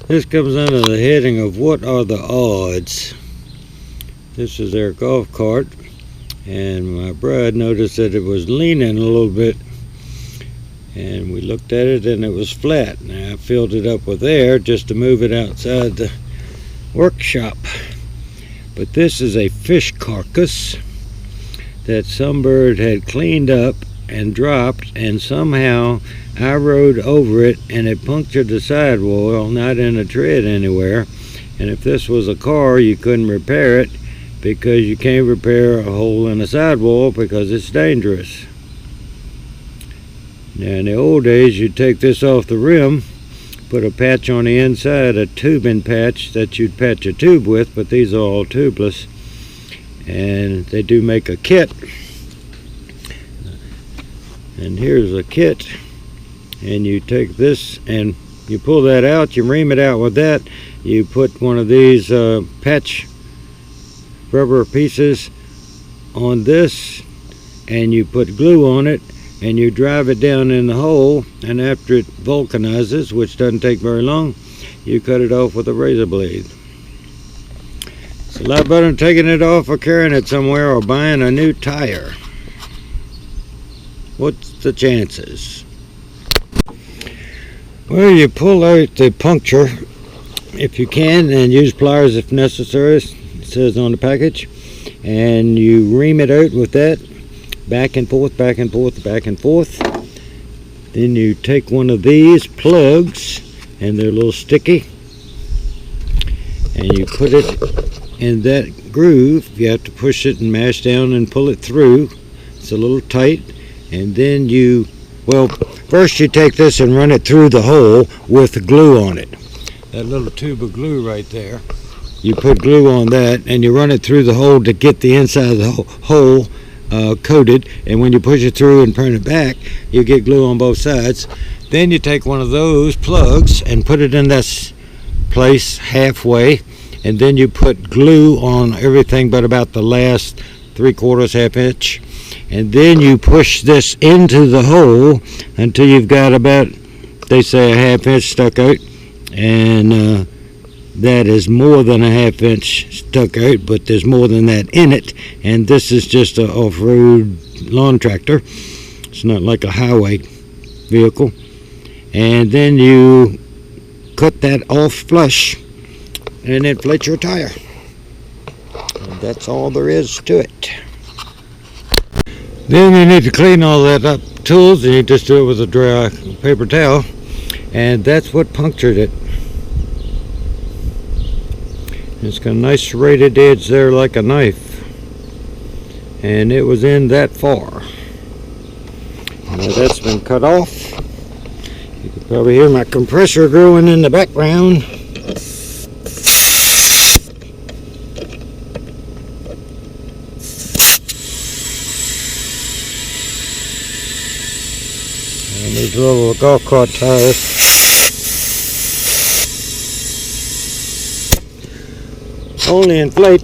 This comes under the heading of what are the odds. This is their golf cart, and my bride noticed that it was leaning a little bit, and we looked at it and it was flat. Now I filled it up with air just to move it outside the workshop. But this is a fish carcass that some bird had cleaned up and dropped, and somehow I rode over it and it punctured the sidewall, not in a tread anywhere. And if this was a car, you couldn't repair it, because you can't repair a hole in a sidewall because it's dangerous. Now in the old days, you'd take this off the rim, put a patch on the inside, a tubing patch that you'd patch a tube with, but these are all tubeless, and they do make a kit. And here's a kit, and you take this and you pull that out, you ream it out with that, you put one of these patch rubber pieces on this, and you put glue on it, and you drive it down in the hole, and after it vulcanizes, which doesn't take very long, you cut it off with a razor blade. It's a lot better than taking it off or carrying it somewhere or buying a new tire. What's the chances? Well, you pull out the puncture if you can, and use pliers if necessary, it says on the package, and you ream it out with that, back and forth, back and forth, back and forth. Then you take one of these plugs, and they're a little sticky, and you put it in that groove. You have to push it and mash down and pull it through. It's a little tight. And then first you take this and run it through the hole with glue on it. That little tube of glue right there, you put glue on that, and you run it through the hole to get the inside of the hole coated. And when you push it through and turn it back, you get glue on both sides. Then you take one of those plugs and put it in this place halfway, and then you put glue on everything but about the last 3/4 half inch. And then you push this into the hole until you've got about, they say, a half inch stuck out, and that is more than a half inch stuck out, but there's more than that in it. And this is just an off-road lawn tractor. It's not like a highway vehicle. And then you cut that off flush and inflate your tire. And that's all there is to it. Then you need to clean all that up, tools, and you just do it with a dry paper towel, and that's what punctured it. It's got a nice serrated edge there like a knife, and it was in that far. Now that's been cut off. You can probably hear my compressor growing in the background. And these little golf cart tires. Only inflate.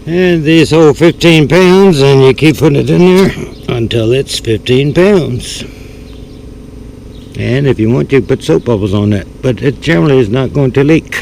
And these hold 15 pounds, and you keep putting it in there until it's 15 pounds. And if you want, you put soap bubbles on that, but it generally is not going to leak.